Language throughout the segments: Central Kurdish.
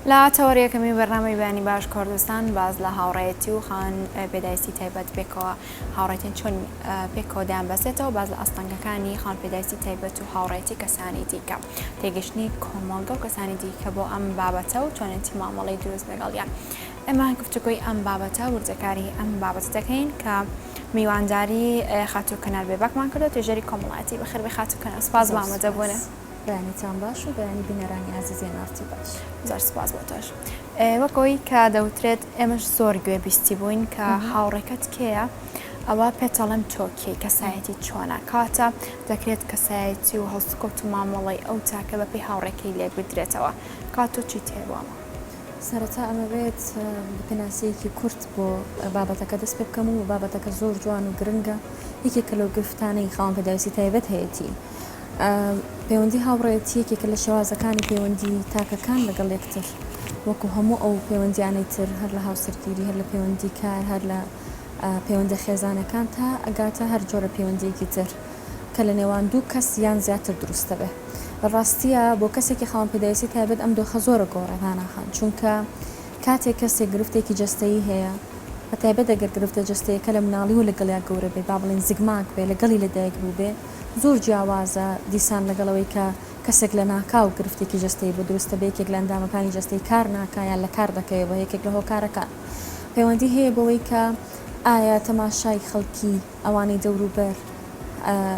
لا تەوەریەکەمی بەرنامەی بەیانی باش کوردستان باز لە هاوڕێیەتی و خاوەنپێداویستی تایبەت پێکەوە هاوڕێیەتیان چۆن پێکەوە دەیانبەسێتەوە باز لە ئەستەنگەکانی خاوەنپێداویستی تایبەت و هاوڕێیەتی کەسانی دیکە تێگەشتنی کۆمەڵگە و کەسانی دیکە بۆ ئەم بابەتە و چۆنێتی مامەڵەی دروست لەگەڵیان. ئێمە گفتوگۆی ئەم بابەتە وردەکاری ئەم بابەت دەکەین کە میوانداری خاتووکەنار بێباکمان کردو توێژەری کۆمەڵایەتی بەخێر بێ خاتووکەنار. سپاس بۆ ئامادەبوونە. بەیانیتان باش و بەیانی بینەرانی عزیزیان ئارتی باش. زۆر سپاس بۆ تۆش. وەکەوەی کە دەوترێت ئێمەش زۆر گوێبیستی بووین کە هاوڕێکەت کێیە ئەوە پێتەڵەم تۆکی کەسایەتی چۆنە کاتە دەکرێت کەسایەتی و هەڵسوکەوت و مامەڵەی ئەو تاکە بەپێی هاوڕێکەی لێ بدرێتەوە کاتۆ چی تێبووەمە؟ سەرەتا ئەمەوێت پێناسەیەکی کورت بۆ بابەتەکە دەست پێ بکەم و بابەتەکە زۆر جوان و گرنگە یەکێکە لەو گرفتانەی خاوەنپێداویستی تایبەت هەیەتی. پەیوەندی هاوڕێیەتی یەکێکە لە شێوازەکانی پەیوەندی تاکەکان لەگەڵ یەکتر وەکو هەموو ئەو پەیوەندیانەی تر هەر لە هاوسەرگیری هەر لە پەیوەندی کار هەر لە پەیوەندە خێزانەکان تا ئەگاتە هەر جۆرە پەیوەندیەکی تر کە لە نێوان دوو کەس یان زیاتر دروستە بێ. بەڕاستیە بۆ کەسێکی خاوەنپێداویستی تایبەت ئەم دۆخە زۆرە گۆڕەداناخان چونکە کاتێک کەسێک گرفتێکی جەستەیی هەیە بەتایبەت ئەگەر گرفتە جەستەیەکە لە مناڵی و لەگەڵیا گەورە بێ با بڵێن زگماک بێ لەگەڵی لەدایک بوو بێ زۆر جیاوازە دیسان لەگەڵەوەی کە کەسێک لە ناکاو گرفتێکی جەستەی بۆ دروستە بێ یەکێک لە ئەندامەکانی جەستەی کار ناکایان لە کار دەکەوێت بە یەکێک لە هۆکارەکان پەیوەندی هەیە بەوەی کە ئایا تەماشای خەڵکی ئەوانەی دەوروبەر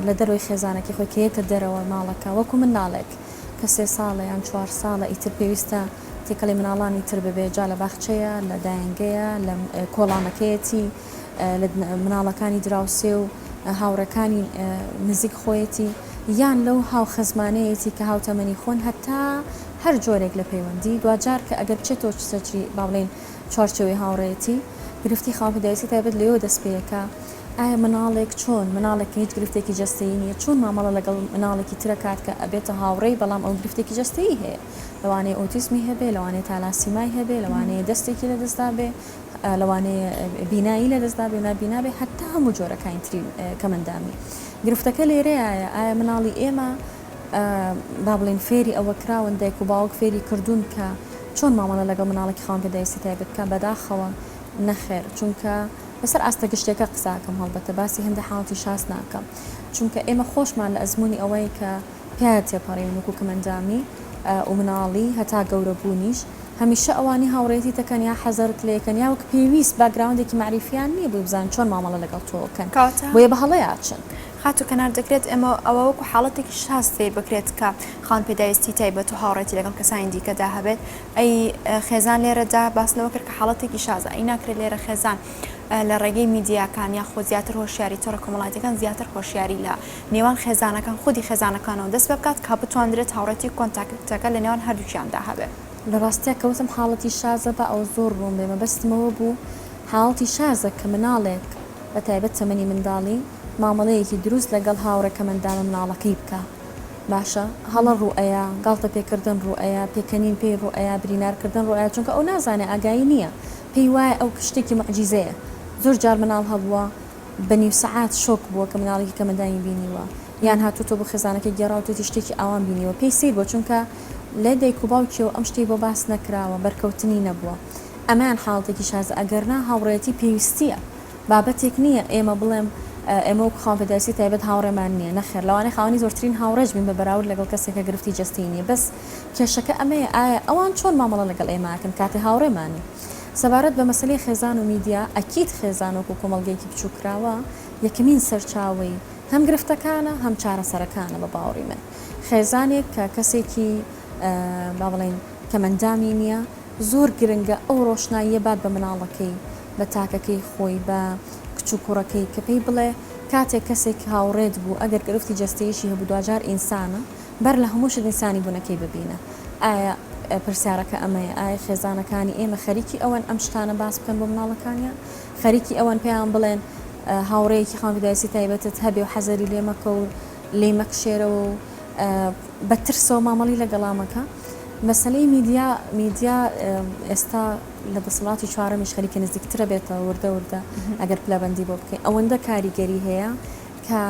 لە دەروی خێزانێکی خۆی کەیەتە دەرەوە ماڵەکە وەکو مناڵێک کە 3 ساڵە یان 4 ساڵە ئیتر پێویستە تێکەڵی مناڵانی تر ببێ جا لە باخچەیە لە دایانگەیە لە کۆڵانەکەیەتی لە مناڵەکانی دراوسێ و هاوڕەکانی نزیک خۆیەتی یان لەو هاو خەزمانەیەتی کە هاوتەمەنی خۆن هەتا هەر جۆرێک لە پەیوەندی دوجار کە ئەگەر بچێتەوە سەرچی با بڵێن چوارچێوەی هاوڕێیەتی گرفتی خاوەنپێداویستی تایبەت لەوە دەست پێیەکە ئایا مناڵێک چۆن مناڵێک هیچ گرفتێکی جەستەیی نییە چۆن مامەڵە لەگەڵ مناڵێکی ترە کات کە ئەبێتە هاوڕێی بەڵام ئەو گرفتێکی جەستەیی هەیە لەوانەیە ئۆتیزمی هەبێ لەوانەیە تالاسیمای هەبێ لەوانەیە دەستێکی لە دەستدا بێ لەوانەیە بینایی لە دەستدا بێ نابینا بێ حتا هەموو جۆرەکانی تری کەمەندامی گرفتەکە لێرەیە ئایا مناڵی ئێمە با بڵێن فێری ئەوە کراون دایک و باوک فێری کردوون کە چۆن مامەڵە لەگەڵ مناڵێکی خاوەنپێداویستی تایبەت بکە بەداخەوە نەخێر چونکە بەسەر ئاستە گشتێکە قساکەم هەڵبەتە باسی هەندە حاڵەتی شاس ناکەم چونکە ئێمە خۆشمان لە ئەزمموی ئەوەی کە پیاد تێپەڕێن وەکو کەمەندامی و مناڵی هەتا گەورە بوونیش هەمیشە ئەوانی هاوڕێتی دەکەن یا حەزەرت لێکەن یا وەک پێویست باگراوندێکی معریفیان نییە بوو بزان چۆن مامەڵە لەگەڵ تۆکەن بۆیە بە هەڵەیاچن خاتووکەنار دەکرێت ئەمە ئەوە وەکو حاڵەتێکی شاستێ بکرێت کە خاوەنپێداویستی تایبەت و هاوڕێتی لەگەڵ کەسانی دیکەدا هەبێت ئەی خێزان لێرەدا باسنەوە کرد کە حاڵەتێکی شازە ئەی ناکرێت لێرە خێزان لە ڕێگەی میدیاکان یا خۆ زیاتر هۆشیاری تۆڕە کۆمەڵایەتیەکان زیاتر هۆشیاری لە نێوان خێزانەکان خودی خێزانەکانەوە دەست پێ بکات کە بتوانرێت هاوڕێتی کۆنتاکتەکە لە نێوان هەردووکیاندا هەبێت. لە ڕاستیە کەوتم حاڵەتی شازە بە ئەو زۆر ڕوون بێ مەبەستمەوە بوو حاڵەتی شازە کە مناڵێک بە تایبەت تەمەنی منداڵی مامەڵەیەکی دروست لەگەڵ هاوڕێکە منداڵە مناڵەکەی بکە باشە هەڵە ڕوئەیە گاڵتە پێکردن ڕوئەیە پێکەنین پێی ڕوئەیە برینارکردن ڕوئەیە چونکە ئەو نازانێ ئاگایی نییە پێی وایە ئەو شتێکی مەعجیزەیە زۆر جار مناڵ هەبووە بە نیو سەعات شۆک بووە کە مناڵێکی کەمەندانی بینیوە یان هاتووتۆ بۆ خێزانەکە گێڕاوتێتی شتێکی ئەوان بینیوە پێی سیر بۆ چونکە لە دایک و باوکیەوە ئەم شتەی بۆ باس نەکراوە بەرکەوتنی نەبووە ئەمان حاڵەتێکی شازە ئەگەرنا هاوڕێتی پێویستیە بابەتێک نییە ئێمە بڵێم ئێمە و خاوەنپێداویستی تایبەت هاوڕێمان نییە نەخێر لەوانەیە خاوەنی زۆرترین هاوڕێژ بین بە بەراورد لەگەڵ کەسێکە گرفتی جەستەیی نییە بەس کێشەکە ئەمەیە ئایا ئەوان چۆن مامەڵە لەگەڵ ئێماکەن کاتێ هاوڕێمانی سەبارەت بە مەسەلەی خێزان و میدیا ئەکید خێزان وەکو کۆمەڵگەیەکی بچووکراوە یەکەمین سەرچاوەی هەم گرفتەکانە هەم چارەسەرەکانە بە باوەڕی من خێزانێک کە کەسێکی با بڵێن کەمەندامی نییە زۆر گرنگە ئەو ڕۆشناییە بات بە مناڵەکەی بە تاکەکەی خۆی بە کچ و کوڕەکەی کە پێی بڵێ کاتێک کەسێک هاوڕێت بوو ئەگەر گرفتی جەستەیەشی هەبوو دوجار ئینسانە بەر لە هەموو شت ئینسانی بوونەکەی ببینە ئایا پرسیارەکە ئەمەیە ئایا خێزانەکانی ئێمە خەریکی ئەوەن ئەم شتانە باس بکەن بۆ مناڵەکانیان خەریکی ئەوەن پێیان بڵێن هاوڕێیەکی خاوەنپێداویستی تایبەتت هەبێ و حەزەری لێمەکە و لێمەکشێرەوە و بەترسەوە مامەڵی لەگەڵامەکە مەسەلەی میدیا ئێستا لە دەسەڵاتی چوارەمیش خەریکە نزیکترە بێتەوە وردە ئەگەر پلەبەندی بۆ بکەین ئەوەندە کاریگەری هەیە کە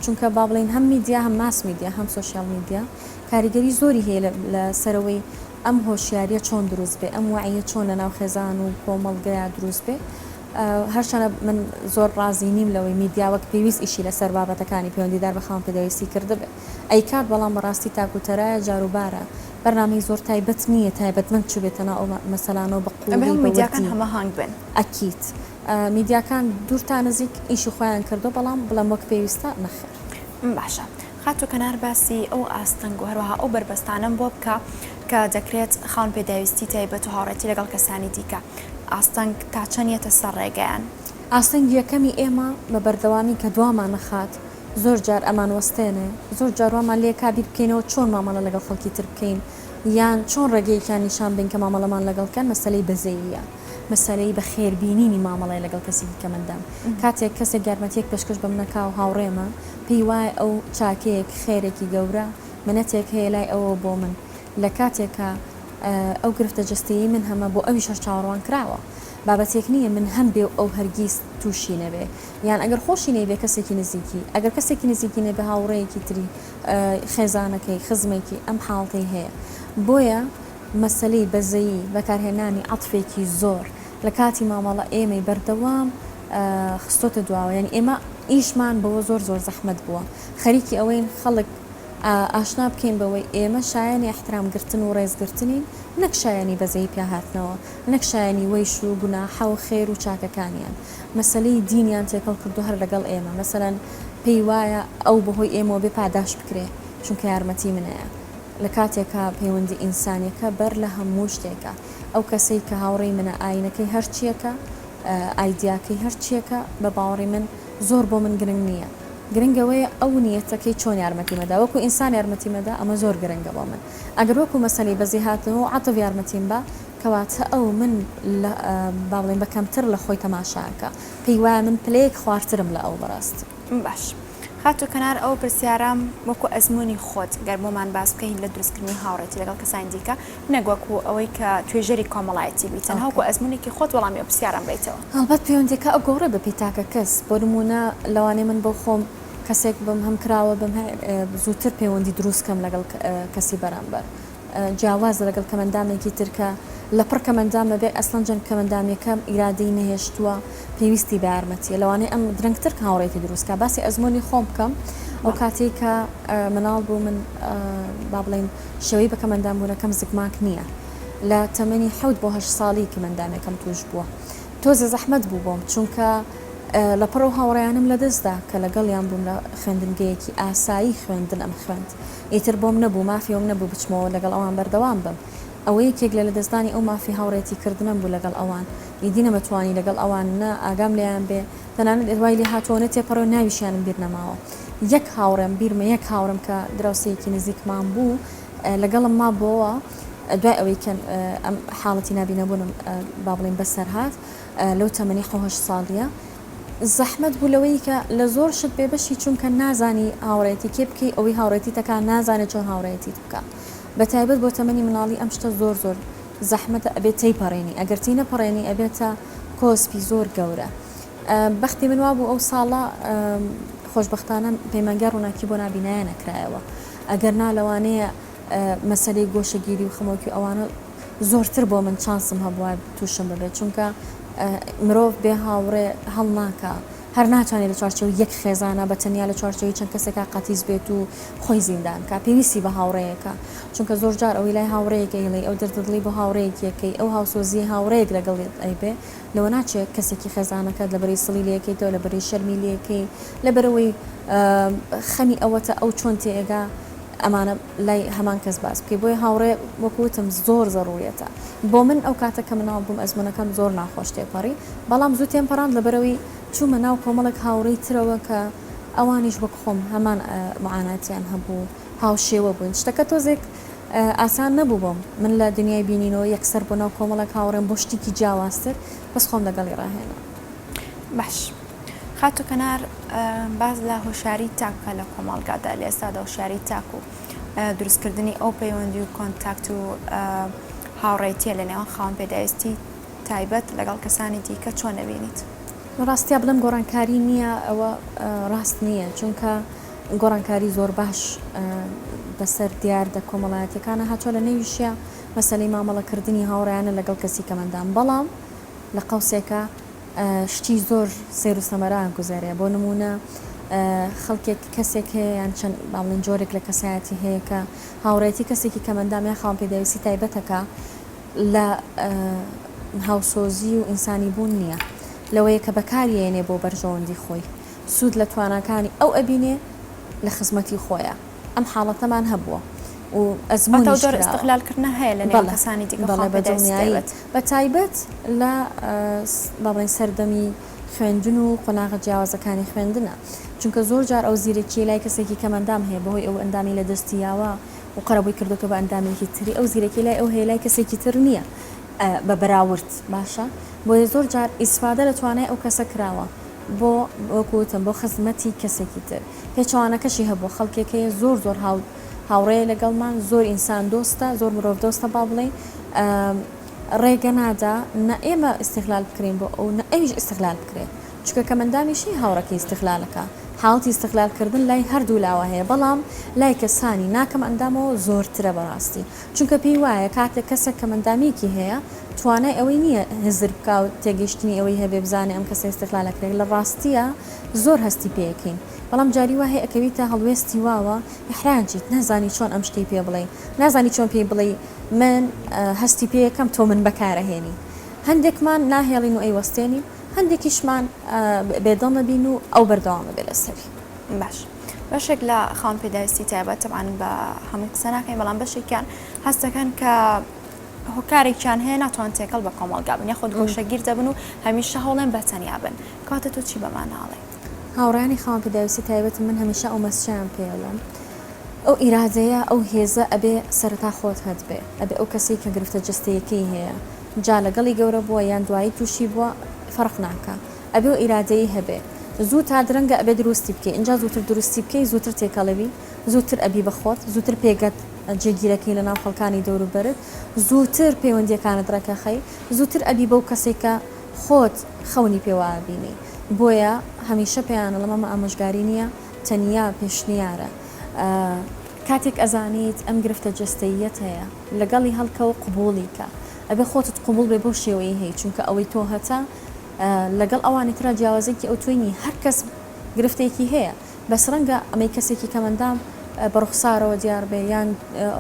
چونکە با بڵێن هەم میدیا هەم ماس میدیا هەم سۆشیال میدیا کاریگەری زۆری هەیە لە سەرەوەی ئەم هۆشیاریە چۆن دروست بێ ئەم وعیە چۆن لە ناو خێزان و کۆمەڵگەیە دروست بێ هەرچەنە من زۆر ڕازی نیم لەوەی میدیاوەک پێویست ئیشی لەسەر بابەتەکانی پەیوەندیدار بە خاوەنپێداویستی کرده بێ ئەی کات بەڵام بەڕاستی تاکوتەرایە جاروبارە بەرنامەی زۆر تایبەت نییە تایبەتمەند چ بێتە ناو مەسەلانەوە بە قوڵی میدیاکان هەمەهانگ بن ئەکیت میدیاکان دوورتا نزیک ئیشی خۆیان کردو بەڵام بڵام وەک پێویستە نەخێر باشە خاتو کەنار باسی ئەو ئاستەنگ و هەروەها ئەو بربەستانم بۆ بکە کە دەکرێت خاوەنپێداویستی تایبەت و هاوڕێتی لەگەڵ کەسانی دیکە ئاستەنگ تا چەندێتە سەر ڕێگەیان ئاستەنگ یەکەمی ئێمە بە بەردەوامی کە دوامان نەخات زۆر جار ئەمان وەستێنێ زۆر جاروامان لێ کابیر بکەینەوە چۆن مامەڵە لەگەڵ خەڵکی تر بکەین یان چۆن ڕێگەیەکیان نیشان بین کە مامەڵەمان لەگەڵکەن مەسەلەی بەزەییە مەسەلەی بە خێربینینی مامەڵی لەگەڵ کەسێکی کەمەندام کاتێک کەسێک یارمەتیەک پێشکەش بە منەکا و هاوڕێمە پێی وایە ئەو چاکەیەک خێرێکی گەورە منەتێک هەیە لای ئەوە بۆ من لە کاتێکە ئەو گرفتە جستەیی من هەمە بۆ ئەوی شەش چاوەڕوان کراوە بابەتێک نییە من هەم بێ ئەو هەرگیز تووشی نەبێ یان ئەگەر خۆشی نەبێ کەسێکی نزیکی ئەگەر کەسێکی نزیکی نەبێ هاوڕێیەکی تری خێزانەکەی خزمێکی ئەم حاڵتەی هەیە بۆیە مەسەلەی بەزەیی بەکارهێنانی عەتفێکی زۆر لە کاتی مامەڵە ئێمەی بەردەوام خستۆتە دواوە یعنی ئێمە ئیشمان بەوە زۆر زەحمەت بووە خەریکی ئەوەین خەڵک ئاشنا بکەین بەوەی ئێمە شایانی احترامگرتن و ڕێزگرتنین نەک شایانی بەزەی پیاهاتنەوە نەک شایانی وەیش و گوناحە و خێر و چاکەکانیان مەسەلەی دینیان تێکەڵ کردو هەر لەگەڵ ئێمە مەسەلەن پێی وایە ئەو بەهۆی ئێمە بێ پاداش بکرێ چونکە یارمەتی منەیە لە کاتێکە پەیوەندی ئینسانیەکە بەر لە هەموو شتێکە ئەو کەسەی کە هاوڕێی منە ئاینەکەی هەرچیەکە ئایدیاکەی هەرچیەکە بە باوەڕی من زۆر بۆ من گرنگ نییە گرنگەوەی ئەو نیەتەکەی چۆن یارمەتی مەدا وەکو ئینسان یارمەتی مەدا ئەمە زۆر گرنگە بۆ من ئەگەر وەکو مەسەلەی بەزی هاتنەوە عەتف یارمەتیم بە کەواتە ئەو من با بڵێن بە کەمتر لە خۆی تەماشاکە پێی وایە من پلەیەک خوارترم لە ئەو بەڕاست باش خاتو کەنار ئەو پرسیارام وەکو ئەزمموی خۆت گەر بۆمان باس بکەین لە دروستکردنی هاوڕێتی لەگەڵ کەسانی دیکە نەگوەکو ئەوەی کە توێژەری کۆمەڵایەتی بیتەن هەوکو ئەزمموونێکی خۆت وەڵامی ئەو پرسیارم بێتەوە هەڵبەت پەیوەندێکە ئەو گەورە بە پێتاکە کەس بۆ نمونە لەوانەیە من بۆ خۆم کەسێک بم هەم کراوە بم زووتر پەیوەندی دروستکەم لەگەڵ کەسی بەرامبەر جیاواز لەگەڵ کەمەندامێکی ترکە لە پڕ کەمەندامە بێ ئەسڵەن جەن کەمەندامێکەم ئیرادەی نەهێشتووە پێویستی بە یارمەتیە لەوانەیە ئەم درەنگتر کە هاوڕێتی دروستکە باسی ئەزمموی خۆم بکەم ئەو کاتێک کە مناڵ بوو من با بڵێن شێوەی بە کەمەندامبوونەکەم زگماک نییە لە تەمەنی 7 بۆ 8 ساڵی کەمەندامێکم توش بووە تۆزە زەحمەت بوو بۆم چونکە لە پڕ و هاوڕێیانم لە دەستدا کە لەگەڵیان بووم لە خوێندنگەیەکی ئاسایی خوێندن ئەم خوێند ئیتر بۆم نەبوو مافیۆم نەبوو بچمەوە لەگەڵ ئەوان بەردەوام بم ئەوە یەکێک لە دەستدانی ئەو مافی هاوڕێتی کردنم بوو لەگەڵ ئەوان ئیدی نەمەتوانی لەگەڵ ئەوان نە ئاگام لێیان بێ تەنانەت دوای لێ هاتووە تێپەڕۆ ناویشیانم بیر نەماوە یەک هاوڕێم بیرمە یەک هاوڕم کە دراوسەیەکی نزیکمان بوو لەگەڵم ما بۆەوە دوای ئەوەی کە ئەم حاڵەتی نابینەبوونم با بڵێن بەسەر هات لەو تەمەنی 8 ساڵیە زەحمەت بوو لەوەی کە لە زۆر شت بێبەشی چونکە نازانی هاوڕێتی کێ بکەی ئەوەی هاوڕێتی تەکان نازانێت چۆن هاوڕێتی بکە بە تایبەت بۆ تەمەنی مناڵی ئەم شتە زۆر زەحمەتە ئەبێت تێیپەڕێنی ئەگەر تی نەپەڕێنی ئەبێتە کۆسپی زۆر گەورە بەختی من وا بوو ئەو ساڵە خۆشبەختانە پەیمانگە ڕووناکی بۆ نابینایە نەکرایەوە ئەگەر نالەوانەیە مەسەلەی گۆشەگیری و خەمۆکی ئەوانە زۆرتر بۆ من چانسم هەبووە تووشم ببێت چونکە مرۆڤ بێ هاوڕێ هەڵ ناکە هەر ناتوانێت لە چوارچەوەی یەک خێزانە بە تەنیا لە چوارچەوەی چەند کەسێکا قەتیز بێت و خۆی زیندان کە پێویستی بە هاوڕێیەکە چونکە زۆر جار ئەوی لای هاوڕەیەکەی ئەو دەردڵی بۆ هاوڕەیەکیەکەی ئەو هاوسۆزی هاوڕەیەک لەگەڵێت ئەیبێ لەوە ناچێت کەسێکی خێزانەکەت لە بەری سڵی لەکەیتەوە لە بەری شەرمی لەکەی لە بەرەوەی خەمی ئەوەتە ئەو چۆن تێگا ئەمانە لای هەمان کەس باس بکەی بۆی هاوڕێ وەکوتم زۆر زەڕوریەتە بۆ من ئەو کاتە کە مناڵ بووم ئەزمونەکەم زۆر ناخۆش تێپەڕی بەڵام زوو تێمپەڕاند لەبەرەوەی چوومە ناو کۆمەڵێک هاوڕێی ترەوە کە ئەوانیش وەک خۆم هەمان معاناتیان هەبوو هاوشێوە بوون شتەکە تۆزێک ئاسان نەبوو بۆم من لە دنیای بینینەوە یەکسەر بۆ ناو کۆمەڵێک هاوڕێم بۆ شتێکی جیاوازتر بەس خۆم لەگەڵی ڕاهێنا باش خاتو کەنار باز لە هۆشیاری تاکە لە کۆمەڵگادا لە ئێستادا هۆشیاری تاک و دروستکردنی ئەو پەیوەندی و کۆنتاکت و هاوڕێیەتیە لە نێوان خاوەنپێداویستی تایبەت لەگەڵ کەسانی دیکە چۆن نەبینیت؟ ڕاستیا بڵم گۆڕانکاری نییە ئەوە ڕاست نییە چونکە گۆڕانکاری زۆر باش بەسەر دیار دە کۆمەڵایەتەکانە هاتووە لە نێویشیە مەسەلەی مامەڵەکردنی هاوڕێیانە لەگەڵ کەسی کە مندام بەڵام لە قەوسێکە شتی زۆر سێر و سەمەران گوزارێ بۆ نمونە خەڵکێک کەسێک هەیە یان چەند باڵێن جۆرێک لە کەسایەتی هەیە کە هاوڕێتی کەسێکی کە مندام یا خاوەنپێداویستی تایبەتەکە لە هاوسۆزی و ئینسانی بوون نییە لەوەیە کە بەکارێنێ بۆ بەرژەوەندی خۆی سوود لە توانەکانی ئەو ئەبینێ لە خزمەتی خۆیە ئەم حاڵەتەمان هەبووە و ئەزمونی زۆر استقلالکردنە هەیە لە نێو کەسانی دیکە بە تایبەت لە باڵێن سەردەمی خوێندن و قۆناغە جیاوازەکانی خوێندنە چونکە زۆر جار ئەو زیرەکی لای کەسێکی کە مندام هەیە بەهۆی ئەو ئەندامی لە دەستیاوە و قەرەبووی کردوکە بە ئەندامێکی تری ئەو زیرەکی لای ئەو هەیە لای کەسێکی تر نییە بە بەراورد باشە بۆیە زۆر جار ئیسفادە لە توانای ئەو کەسە کراوە بۆ وەکوتم بۆ خزمەتی کەسێکی تر پێچوانەکەشی هەبوو خەڵکێکەیە زۆر زۆر هاوڕێە لەگەڵمان زۆر ئینسان دۆستە زۆر مرۆڤ دۆستە با بڵێ ڕێگە نادا نە ئێمە استقلال بکرین بۆ ئەو نە ئەویش استقلال بکرێت چونکە کە مندامیشی هاوڕەکەی استقلالەکە حاڵی استقلالکردن لای هەردوو لاوە هەیە بەڵام لای کەسانی ناکەم ئەندامەوە زۆرترە بەڕاستی چونکە پێی وایە کاتێک کەسێک کە مندامێکی هەیە توانای ئەوەی نییە هزر بکە و تێگەیشتنی ئەوەی هەبێ بزانێ ئەم کەسە استقلالەکرێت لە ڕاستیە زۆر هەستی پێەکەین بەڵام جاری وا هەیە ئەکەویتە هەڵوێستی واوە حرانجیت نازانی چۆن ئەم شتەی پێ بڵێ نازانی چۆن پێی بڵێ من هەستی پێیەکەم تۆ من بەکارەهێنی هەندێکمان ناهێڵین و ئەیوەستێنی هەندێکیشمان بێدڵ نەبین و ئەو بەردەوامە بێ لەسەری باش بەشێک لە خاوەنپێداویستی تایبەت تەبعاً بە هەموو قسە ناکەین بەڵام بەشێکیان هەستەکەن کە هۆکارێکیان هەیە ناتوان تێکەڵ بە کۆمەڵگا بن یاخۆ گۆشەگیر دەبن و هەمیشە هەوڵێن بەتەنیا بن کاتە تۆ چی بەمان ناڵێ هاوڕانی خاوەنپێداویستی تایبەت من هەمیشە ئەو مەسچیان پێڵم ئەو ئیرادەیە ئەو هێزە ئەبێ سەرەتا خۆت هەتبێ ئەبێ ئەو کەسی کە گرفتە جستەیەکەی هەیە جا لەگەڵی گەورە بووە یان دوایی تووشی بووە فەرق ناکە ئەبێ ئەو ئیرادەیە هەبێ زوو تا درەنگە ئەبێ دروستی بکەی اینجا زووتر دروستی بکەی زووتر تێکەڵەوی زووتر ئەبی بەخۆت زووتر پێگەت جێگیرەکەی لە ناو خەڵکانی دەوروبەرت زووتر پەیوەندیەکانت ڕەکەخەی زووتر ئەبی بەو کەسێکە خۆت خەونی پێوابینی بۆیە هەمیشە پێیانەڵەم ئەمە ئامۆژگاری نییە تەنیا پێشنیارە کاتێک ئەزانیت ئەم گرفتە جستەییەت هەیە لەگەڵی هەڵکەوە قبوڵی کە ئەبێ خۆتت قبول بێ بۆ شێوەی هەیە چونکە ئەوەی تۆ هەتا لەگەڵ ئەوانی ترا جیاوازێکی ئەو توێنی هەر کەس گرفتێکی هەیە بەس ڕەنگە ئەمەی کەسێکی کەمەندام بەڕوخسارەوە دیار بێ یان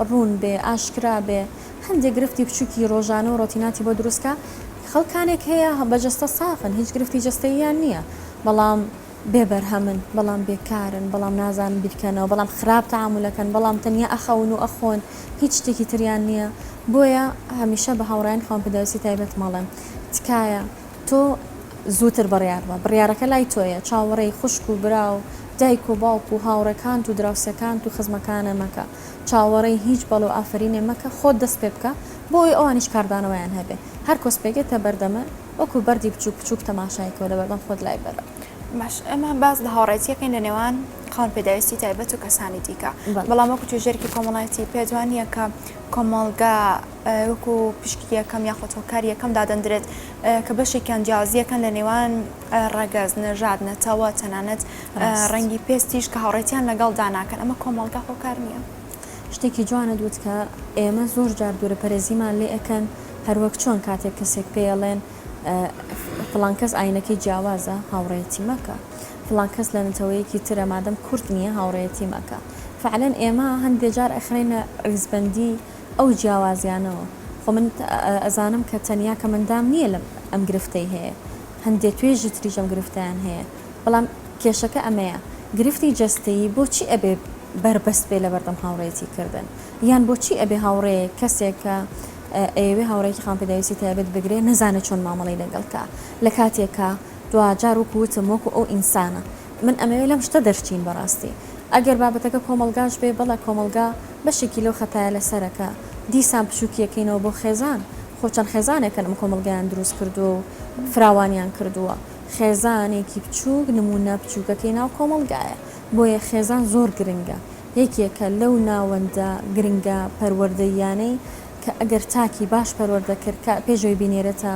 ڕوون بێ ئاشکرا بێ هەندێک گرفتی بچووکی ڕۆژانە و ڕۆتیناتی بۆ دروستکە خەڵکانێک هەیە بەجەستە سافن هیچ گرفتی جستەییان نییە بەڵام بێبەرهەمن بەڵام بێکارن بەڵام نازانن بیرکەنەوە بەڵام خراپ تەعامولەکەن بەڵام تەنیا ئەخەون و ئەخۆن هیچ شتێکی تریان نییە بۆیە هەمیشە بە هاوڕێیان خاوەنپێداویستی تایبەت مەڵێم تکایە تۆ زووتر بڕیاربە بڕیارەکە لای تۆیە چاوەڕێی خوشک و براو دایک و باوک و هاوڕێکان و دراوسەکان و خزمەکانە مەکە چاوەڕێی هیچ بەڵۆ ئافرینێ مەکە خۆت دەست پێ بکە بۆی ئەوانیش کاردانەوەیان هەبێ هەر کۆس پێگێتە بەردەمە وەکو بەردی بچووک بچووک تەماشایکەوە لە بەردەم خۆت لای بەرە باش ئەمە باز لە هاوڕێتیەکەین لە نێوان خاوەنپێداویستی تایبەت و کەسانی دیکە بەڵام وەکو توێژەرێکی کۆمەڵایەتی پێدوانیە کە کۆمەڵگا وەکو پشکی یەکەم یاخۆ هۆکاری یەکەم دادەندرێت کە بەشێکیان جیازیەکەن لە نێوان ڕەگەز نەژاد نەتەوە تەنانەت ڕەنگی پێستیش کە هاوڕێتیان لەگەڵ داناکەن ئەمە کۆمەڵگا هۆکار نییە شتێکی جوانە دوت کە ئێمە زۆر جار دوورەپەرێزیمان لێ ئەەکەن هەروەک چۆن کاتێک کەسێک پێڵێن فڵان کەس ئاینەکەی جیاوازە هاوڕێتی مەکە فڵان کەس لە نەتەوەیەکی ترە مادەم کورت نییە هاوڕێتی مەکە فعلەن ئێمە هەندێک جار ئەخرێنە ڕیزبەندی ئەو جیاوازیانەوە خۆ من ئەزانم کە تەنیا کە مندام نییە لە ئەم گرفتەی هەیە هەندێک توێژی تریش ئەم گرفتیان هەیە بەڵام کێشەکە ئەمەیە گرفتی جەستەیی بۆچی ئەبێ بربەست بێ لە بەردەم هاوڕێتی کردن یان بۆچی ئەبێ هاوڕێ کەسێکە ئێوێ هاوڕێکی خاوەنپێداویستی تایبەت بگرێ نەزانێت چۆن مامەڵەی لەگەڵکە لە کاتێکە دوجار وەکوتم وەکو ئەو ئینسانە من ئەمەوێ لەم شتە دەرچین بەڕاستی ئەگەر بابەتەکە کۆمەلگاش بێ بەڵە کۆمەلگا بەشێکی لەو خەتایە لەسەرەکە دیسان بچووکیەکەینەوە بۆ خێزان خۆ چەند خێزانێکن ئەم کۆمەلگایان دروست کردو و فراوانیان کردووە خێزانێکی بچووک نمونە بچووکەکەی ناو کۆمەلگایە بۆیە خێزان زۆر گرنگە یەکێکە لەو ناوەندە گرنگە پەروەردەیانەی کە ئەگەر تاکی باش پەروەردە کرد پێشەوەی بینێرێتە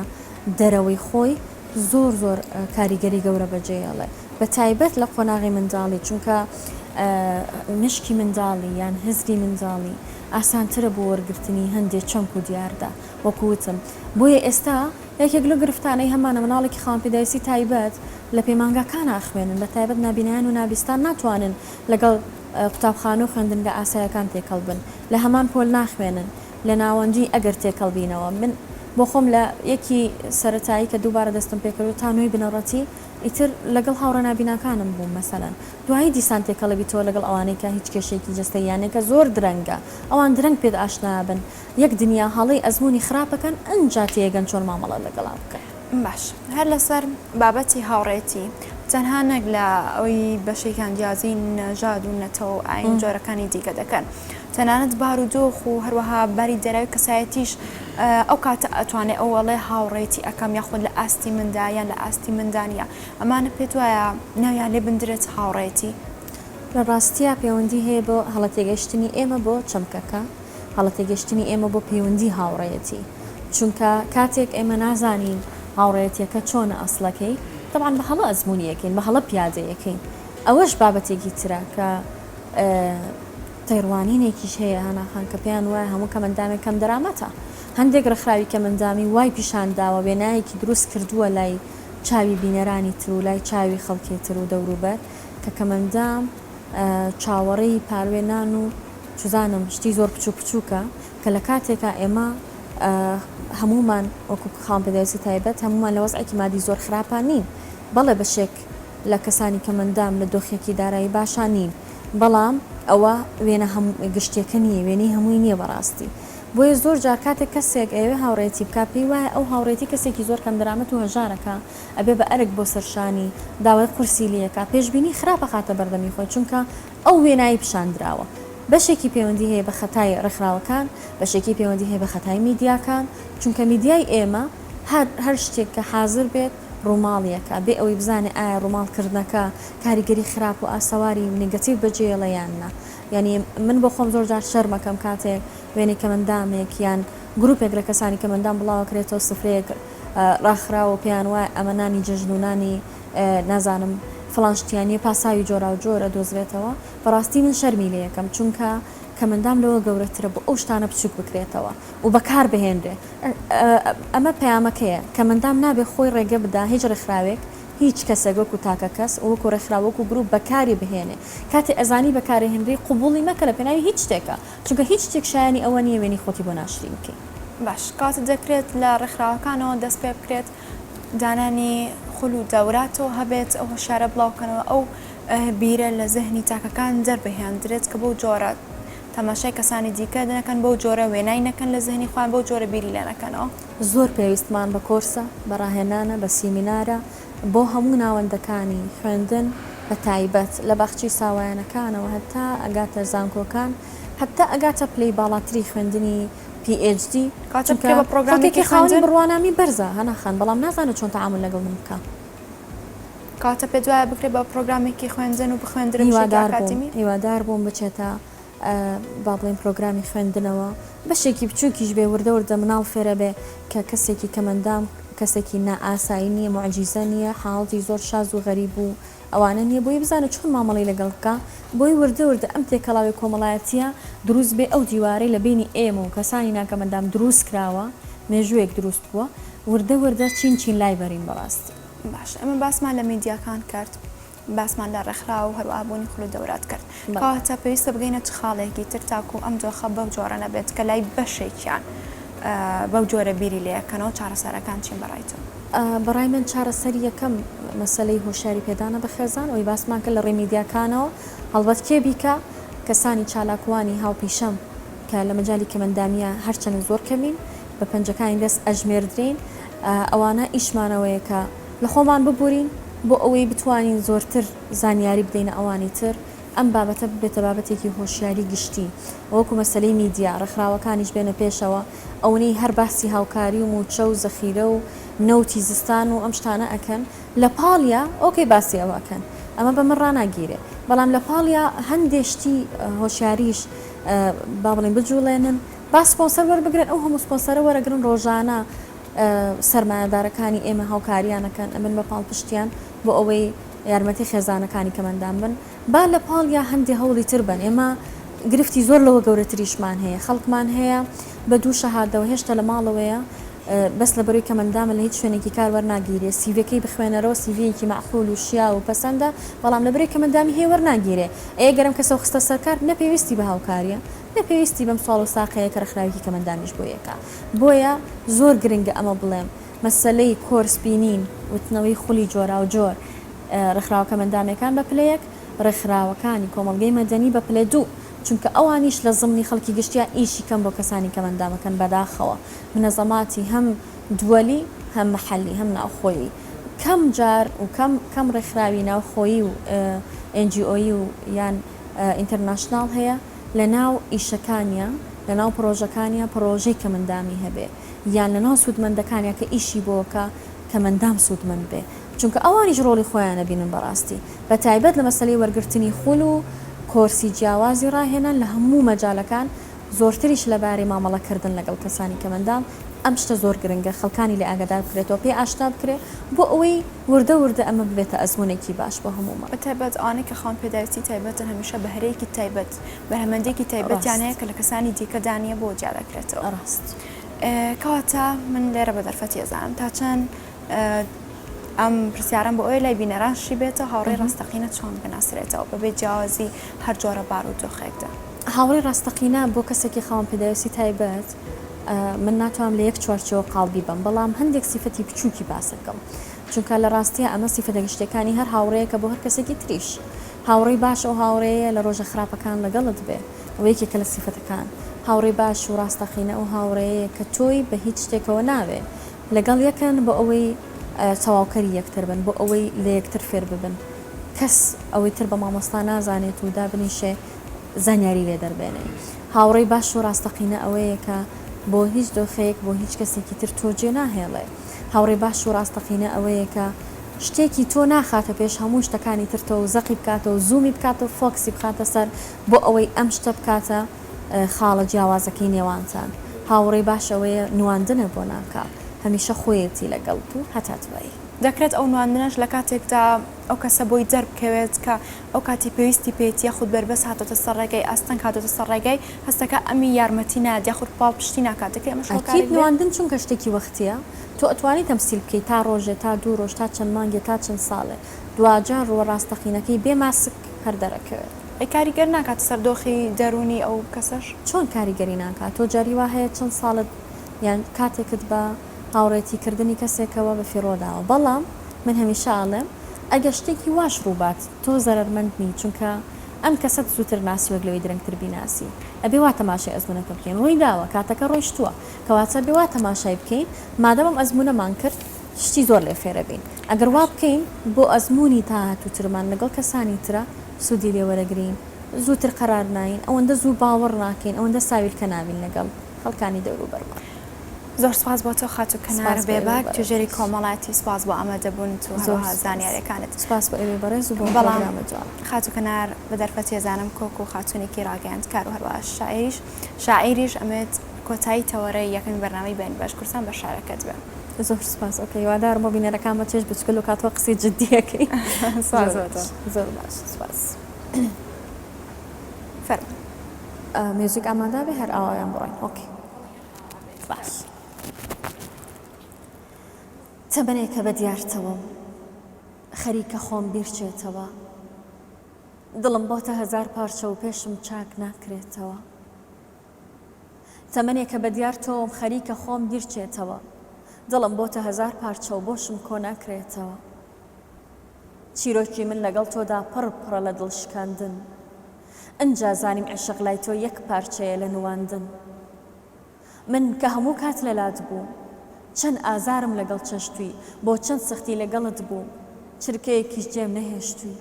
دەرەوەی خۆی زۆر زۆر کاریگەری گەورە بەجێڵێ بە تایبەت لە قۆناغی منداڵی چونکە مشکی منداڵی یان هزری منداڵی ئاسانترە بۆ وەرگرتنی هەندێک چەمک و دیاردا وەکوتم بۆیە ئێستا یەکێک لە گرفتانەی هەمانە مناڵێکی خاوەنپێداویستی تایبەت لە پەیمانگاکان ناخوێنن بە تایبەت نابینایان و نابیستان ناتوانن لەگەڵ قوتابخانە و خوێندنگە ئاسایەکان تێکەڵ بن لە هەمان پۆل ناخوێنن لە ناوەندی ئەگەر تێکەڵ بینەوە من بۆ خۆم لە یەکی سەرەتایی کە دووبارە دەستم پێکرد تا نوێی بنەڕەتی ئیتر لەگەڵ هاوڕە نابیناکانم بووم مەسەلەن دوایی دیسان تێکەڵەبی تۆ لەگەڵ ئەوانەی کە هیچ کێشێکی جستەیانێکە زۆر درەنگە ئەوان درەنگ پێت ئاشنا بن یەک دنیا هەڵی ئەزمموی خراپەکەن ئەنجا تێگەن چۆن مامەڵە لەگەڵا بکەن باش هەر لەسەر بابەتی هاوڕێتی تەنها نەک لە ئەوی بەشێکان دیازی نەژاد و نەتەوە ئاین جۆرەکانی دیکە دەکەن تەنانەت بارودۆخ و هەروەها باری دەراوی کەسایەتیش ئەو کاتە ئەتوانێت ئەوەڵێ هاوڕێتی ئەەکەم یاخود لە ئاستی مندایان لە ئاستی مندانە ئەمانە پێت وایە ناویان لێ بندرێت هاوڕێتی لە ڕاستیە پەیوەندی هەیە بۆ هەڵەتێگەشتنی ئێمە بۆ چەمکەکە هەڵەتێگەشتنی ئێمە بۆ پەیوەندی هاوڕێتی چونکە کاتێک ئێمە نازانین هاوڕێتیەکە چۆنە ئەسڵەکەی طبعاً بە هەڵە ئەزمموونیەکەین بە هەڵە پیادەیەکەین ئەوەش بابەتێکی ترە کە تەیڕوانینێکیش هەیە هەناخان کە پێیان وایە هەموو کە مندامێک کەم دەرامەتە هەندێک ڕێکخراوی کە مندامی وای پیشانداوە وێنایەکی دروست کردووە لای چاوی بینەرانی تر و لای چاوی خەڵکی تر و دەوروبەر کە کەمەندام چاوەڕێی پاروێنان و چزانم شتی زۆر بچوو بچووکە کە لە کاتێکە ئێمە هەمومان وەکو خاوەنپێداویستی تایبەت هەمومان لە وەزعێکی مادی زۆر خراپان نین بەڵێ بەشێک لە کەسانی کە مندام لە دۆخێکی دارایی باشان نین بەڵام ئەوە وێنە گشتێکە نییە وێنەی هەمووی نییە بەڕاستی بۆیە زۆر جار کاتێک کەسێک ئەوێ هاوڕێتی بکە پێی وایە ئەو هاوڕێتی کەسێکی زۆر کەم دەرامەت و هەژارەکە ئەبێ بە ئەرک بۆ سەرشانی داوای قورسی لەکە پێشبینی خراپە خاتە بەردەمی خۆی چونکە ئەو وێنایی پیشاندراوە بەشێکی پەیوەندی هەیە بە خەتای ڕێکخراوەکان بەشێکی پەیوەندی هەیە بە خەتای میدیاکان چونکە میدیای ئێمە هەر شتێک کە حاضر بێت ڕووماڵیەکە بێ ئەوەی بزانێ ئایا ڕووماڵکردنەکە کاریگەری خراپ و ئاسەواری نگەتیڤ بەجێڵەیاننا یعنی من بۆ خۆم زۆرجار شەرمەکەم کاتێک وێنێک کە مندامێک یان گروپێک لە کەسانی کە مندام بڵاوەکرێتەوە سفرەیەک ڕاخراوە پێیان وایە ئەمەنانی جەژنونانی نازانم فڵانشتیانی پاساوی جۆرا و جۆرە دۆزرێتەوە بەڕاستی من شەرمی لێ یەکەم چونکە کە مندام لەوە گەورەترە بۆ ئەو شتانە بچووک بکرێتەوە و بەکار بهێنرێ ئەمە پەیامەکەیە کە مندام نابێ خۆی ڕێگە بدا هیچ ڕێکخراوێک هیچ کەسێک وەکو تاکە کەس وەکو ڕێکخراوەکو گروپ بەکاری بهێنێ کاتی ئەزانی بەکاری هێنری قوبوڵی مەکە لە پێناوی هیچ شتێکە چونکە هیچ شتێک شایانی ئەوە نییە وێنی خۆتی بۆ ناشرین بکەین باش کاتە دەکرێت لە ڕێکخراوەکانەوە دەست پێ بکرێت دانانی خول و دەوراتەوە هەبێت ئەو هەشارە بڵاوکەنەوە ئەو بیرە لە زەهنی تاکەکان دەربهێندرێت کە بۆ جۆرە تەماشای کەسانی دیکە دەنەکەن بۆ جۆرە وێنای نەکەن لە زەهنی خوان بۆ جۆرە بیری لێ نەکەنەوە زۆر پێویستمان بە کۆرسە بەڕاهێنانە بە سیمینارە بۆ هەموو ناوەندەکانی خوێندن بە تایبەت لە باخچی ساوایانەکانەوە هەتا ئەگاتە زانکۆکان هەتا ئەگاتە پلەی باڵاتری خوێندنی PhD کاتێک بە پرۆگرامێکی خاوەنی بڕوانامی بەرزە هەناخان بەڵام نازانێت چۆن تەعامل لەگەڵ من بکە کاتە پێ دوایە بکرێت بە پرۆگرامێکی خوێندن و بخوێندرێت هیوادار بووم بچێتە با بڵێن پرۆگرامی خوێندنەوە بەشێکی بچووکیش بێ وردە مناڵ فێرە بێ کە کەسێکی کەمەندام کەسێکی نائاسایی نییە معجیزە نییە حاڵی زۆر شاز و غەریب و ئەوانە نییە بۆی بزانێت چۆن مامەڵی لەگەڵ بکە بۆی وردە ئەم تێکەڵاوی کۆمەڵایەتیە دروست بێ ئەو دیوارەی لە بینی ئێمە و کەسانی ناکەمەندام دروست کراوە مێژوویەک دروست بووە وردە چین لای بەرین بەڕاستی باش ئەمە باسمان لە میدیاکان کرد باسمان لە ڕێکخرا و هەروابوونی خولو دەورات کرد کاتە پێویستە بگەینە چ خاڵێکی تر تاکو ئەم دۆخە بەو جۆرە نەبێت کە لای بەشێکیان بەو جۆرە بیری لەکەنەوە چارەسەرەکان چین بەڕایتەوە بەڕای من چارەسەری یەکەم مەسەلەی هۆشیاری پێدانە بە خێزان ئەوی باسمان کرد لە ڕێمیدیاکانەوە هەڵبەت کێ بیکە کەسانی چالاکوانی هاوپیشەم کە لە مەجای کەمەندامیە هەرچەند زۆر کەمین بە پەنجەکانی دەست ئەژمێردرین ئەوانە ئیشمانەوەیە کە لە خۆمان ببورین بۆ ئەوەی بتوانین زۆرتر زانیاری بدەینە ئەوانی تر ئەم بابەتە بێتە بابەتێکی هۆشیاری گشتی وەکو مەسەلەی میدیا ڕێکخراوەکانیش بێنە پێشەوە ئەوەی هەر باسی هاوکاری و موچە و زەخیرە و نەوتی زستان و ئەم شتانە ئەکەن لە پاڵیا ئۆکەی باسی ئەوەکەن ئەمە بە من ڕناگیرێ بەڵام لە پاڵیا هەندێشتی هۆشیاریش با بڵێن بجوڵێنن با سپۆنسەر وەربگرن ئەو هەموو سپۆنسەرە وەرەگرن ڕۆژانە سەرمایەدارەکانی ئێمە هاوکاریانەکەن ئەمن بە پاڵ پشتیان بۆ ئەوەی یارمەتی خێزانەکانی کەمەندان بن با لە پاڵیا هەندی هەوڵی تر بن ئێمە گرفتی زۆر لەوە گەورەتریشمان هەیە خەڵکمان هەیە بە دوو شەهادەوە هێشتا لە ماڵەوەیە بەس لە بەروی کەمەندامە لە هیچ شوێنێکی کار وەرناگیرێ سیڤەکەی بخوێنەرەوە سیڤەیەکی معقول و شیا و پەسەندە بەڵام لە بەروی کەمەندامی هەیە وەرناگیرێ ئەیە گەرم کەسە خستە سەرکار نەپێویستی بە هاوکاریە نەپێویستی بەم ساڵ و ساقەیە کە ڕخراوێکی کەمەندامیش بۆ یەکە بۆیە زۆر گرنگە ئەمە بڵێم مەسەلەی کۆرس بینین وتنەوەی خولی جۆرا و جۆر ڕخراوە کەمەندامەکان بە پلەیەک ڕێکخراوەکانی کۆمەڵگەی مەدەنی بە پلێ دوو چونکە ئەوانیش لە زمانی خەڵکی گشتیا ئیشی کەم بۆ کەسانی کەمەندامەکەن بەداخەوە منەزەماتی هەم دووەلی هەم محەلی هەم ناوخۆیی کەم جار و کەم ڕێکخراوی ناوخۆیی و NGOی و یان ئینتەرناشناڵ هەیە لە ناو ئیشەکانیە لە ناو پرۆژەکانیە پرۆژەی کەمەندامی هەبێ یان لە ناو سوودمەندەکانیە کە ئیشی بۆکە کەمەندام سوودمەند بێ چونکە ئەوانیش ڕۆڵی خۆیانە بینن بەڕاستی بە تایبەت لە مەسەلەی وەرگرتنی خول و کۆرسی جیاوازی ڕاهێنان لە هەموو مەجالەکان زۆرتریش لەبارەی مامەڵەکردن لەگەڵ کەسانی کەمەندام ئەم شتە زۆر گرنگە خەڵکانی لە ئاگادار بکرێتەوە پێی ئاشتا بکرێت بۆ ئەوەی وردە ئەمە ببێتە ئەزمونێکی باش بۆ هەموومە بە تایبەت ئەوانەی کە خاوەنپێداویستی تایبەتن هەمیشە بە هەرەیەکی تایبەت بە هەمەندێکی تایبەتیانەیە کە لە کەسانی دیکە دانیە بۆ جیا دەکرێتەوە ڕاست کەواتە من لێرە بە دەرفەتی ئەزانم تا چەند ئەم پرسیارم بۆ ئەوی لای بینەرانشی بێتە هاوڕێی ڕاستەقینە چۆن بناسرێتەوە بەبێ جیاوازی هەر جۆرە بارودۆخێکدا هاوڕێی ڕاستەقینە بۆ کەسێکی خاوەنپێداویستی تایبەت من ناتوانم لە یەک چوارچەوە قاڵبی بم بەڵام هەندێک سیفەتی بچووکی باسەکەم چونکە لە ڕاستیە ئەمە سیفەتە گشتەکانی هەر هاوڕەیەکە بۆ هەر کەسێکی تریش هاوڕێی باش و هاوڕەیە لە ڕۆژە خراپەکان لەگەڵت بێ ئەوە یەکێکە لە سیفەتەکان هاوڕێی باش و ڕاستەقینە و هاوڕەیە کە تۆی بە هیچ شتێکەوە ناوێ لەگەڵ یەکەن بۆ ئەوەی تەواوکەری یەکتر بن بۆ ئەوەی لە یەکتر فێر ببن کەس ئەوەی تر بە مامۆستا نازانێت و دابنیشێ زانیاری لێ دەربێنێ هاوڕێی باش و ڕاستەقینە ئەوەیە کە بۆ هیچ دۆخەیەک بۆ هیچ کەسێکی تر تۆجێ ناهێڵێ هاوڕێی باش و ڕاستەقینە ئەوەیە کە شتێکی تۆ ناخاتە پێش هەموو شتەکانی ترتەوە و زەقی بکاتەوە و زوومی بکاتەوە فۆکسی بخاتە سەر بۆ ئەوەی ئەم شتە بکاتە خاڵە جیاوازەکەی نێوانتان هاوڕێی باش ئەوەیە نواندنە بۆ ناکا هەمیشە خۆیەتی لەگەڵ و هەتاتوایی دەکرێت ئەو نواندنەش لە کاتێکدا ئەو کەسە بۆی دەربکەوێت کە ئەو کاتی پێویستی پێێتە خودت بربەس هاتۆتە سەر ڕێگەی ئاستەنگ هاتۆتە سەر ڕێگەی هەستەکە ئەمی یارمەتی نادیا خودت پاڵ پشتی ناکاتەکە ئەمە ئەکید نواندن چونکە شتێکی وەختیە تۆ ئەتوانی تەمسیل بکەیت تا ڕۆژێ تا دوو ڕۆژ تا چەند مانگێ تا چەند ساڵێ دوجار ڕۆ ڕاستەقینەکەی بێ ماسک هەر دەرەکەوێت ئەی کاریگەر ناکات سەردۆخی دەرونی ئەو کەسەش چۆن کاریگەری ناکات تۆ جاری وا هەیە چەند ساڵت یان کاتێکت بە هاوڕێتیکردنی کەسێکەوە بە فیرۆداوە بەڵام من هەمیشە ئاڵێم ئەگە شتێکی واش ڕووبات تۆ زەرمەندنی چونکە ئەم کەسەت زووتر ناسی وەک لەوەی درەنگتر بیناسی ئەبێ وا تەماشای ئەزمونەکە بکەین ڕووی داوە کاتەکە ڕۆیشتووە کەواتە بێ وا تەماشای بکەین مادەمم ئەزمونەمان کرد شتی زۆر لێ فێرە بین ئەگەر وا بکەین بۆ ئەزمموی تا هاتووترمان لەگەڵ کەسانی ترە سوودی لێوەرەگرین زووتر قەرار ناین ئەوەندە زوو باوەڕ ناکەین ئەوەندە ساویلکە نابین لەگەڵ خەڵکانی دەوروبەرمان زۆر سپاس بۆ تۆ خاتو کەنار بێباک توژێری کۆمەڵاتی سپاس بۆ ئەمەدەبوون تو هەروەها زانیاریەکانت سپاس بۆ ئێوە بەڕێز و بۆ بەڵام خاتو کەنار بە دەرفەت هێزانم کۆک و خاتونێکی ڕاگەاند کار و هەروەها شاعیریش ئەمێت کۆتایی تەوەرەی یەکەمی بەرنامەی بەین باش کورسان بە شارەکەت بێ زۆر سپاس ئۆکەی وادارم بۆ بینەرەکان بە چێژ بچکل و کاتوە قسەی جددیەکەی زۆر باش سپاس فەرموو میوزیک ئامادە بێ هەر ئاوایان بڕۆین ئۆکێ باش تەمەنێکە بە دیارتەوەم خەریکە خۆم بیرچێتەوە دڵم بۆتە هەزار پارچە و پێشم چاک ناکرێتەوە تەمەنێکە بە دیارتەوەم خەریکە خۆم بیرچێتەوە دڵم بۆتە هەزار پارچە و بۆشم کۆ ناکرێتەوە چیرۆکی من لەگەڵ تۆدا پڕ لە دڵشکاندن ئەنجا زانیم عشق لای تۆ یەک پارچەیە لە نواندن من کە هەموو کات لەلات بووم چەند ئازارم لەگەڵ چەشتووی بۆ چەند سەختی لەگەڵت بووم چرکەیەکیش جێم نەهێشتووی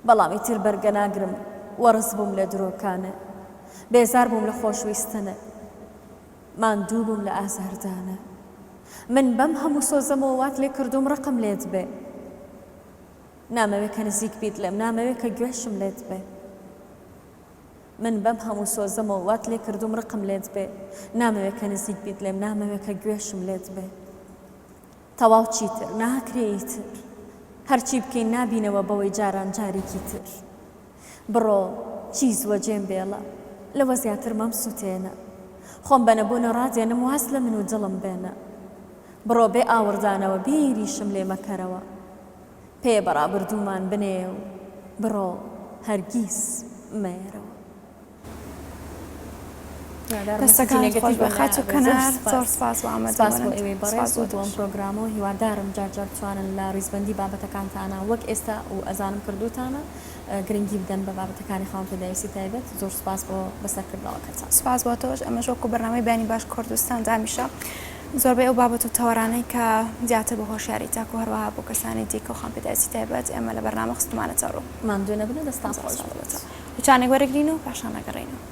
بەڵامی تر بەرگە ناگرم وەڕز بووم لە درۆکانە بێزار بووم لە خۆشویستنە ماندوو بووم لە ئازاردانە من بەم هەموو سۆزەمەوە وات لێ کردوم ڕقم لێت بێ نامەوێت کە نزیک بیت لێم نامەوێت کە گوێشم لێت بێ من بەم هەموو سۆزەمەوە وات لێ کردوم ڕقم لێت بێ نامەوێت کە نزیک بیت لێم نامەوێت کە گوێشم لێت بێ تەواو چیتر ناکرێیتر هەرچی بکەین نابینەوە بەوەی جاران جارێکی تر بڕۆ چی زوەجێم بێڵە لەوە زیاتر مەم سووتێنە خۆم بە نەبوونە ڕادێنم واز لە من و دڵم بێنە بڕۆ بێ ئاوردانەوە بیریشم لێ مەکەرەوە پێ بەڕابردوومان بنێ و بڕۆ هەرگیز مێرەوە دەستەکانت خۆش بە خەچ و کەنار زۆر سپاس بۆ سپاس بۆ ئێوەی بەڕێز و دووەم پرۆگرامەوە هیوادارم جارجار توانن لە ڕیزبەندی بابەتەکانتانە وەک ئێستا و ئەزانم کردوتانە گرنگی بدەن بە بابەتەکانی خاوەنپێداویستی تایبەت زۆر سپاس بۆ بەسەرکردنەوەکەتان سپاس بۆ تۆش ئەمەش وەکو بەرنامەی بەیانی باش کوردستان دامیشە زۆربەی ئەو بابەت و تەوەرانەی کە زیاتر بە هۆشیاری تاک و هەروەها بۆ کەسانی دیکە و خاوەنپێداویستی تایبەت ئێمە لە بەرنامە خستمانەتان ڕوو ماندوێ نەبنە دەستان خۆش بچانێک وەرەگرین و پاشان نەگەڕێنەوە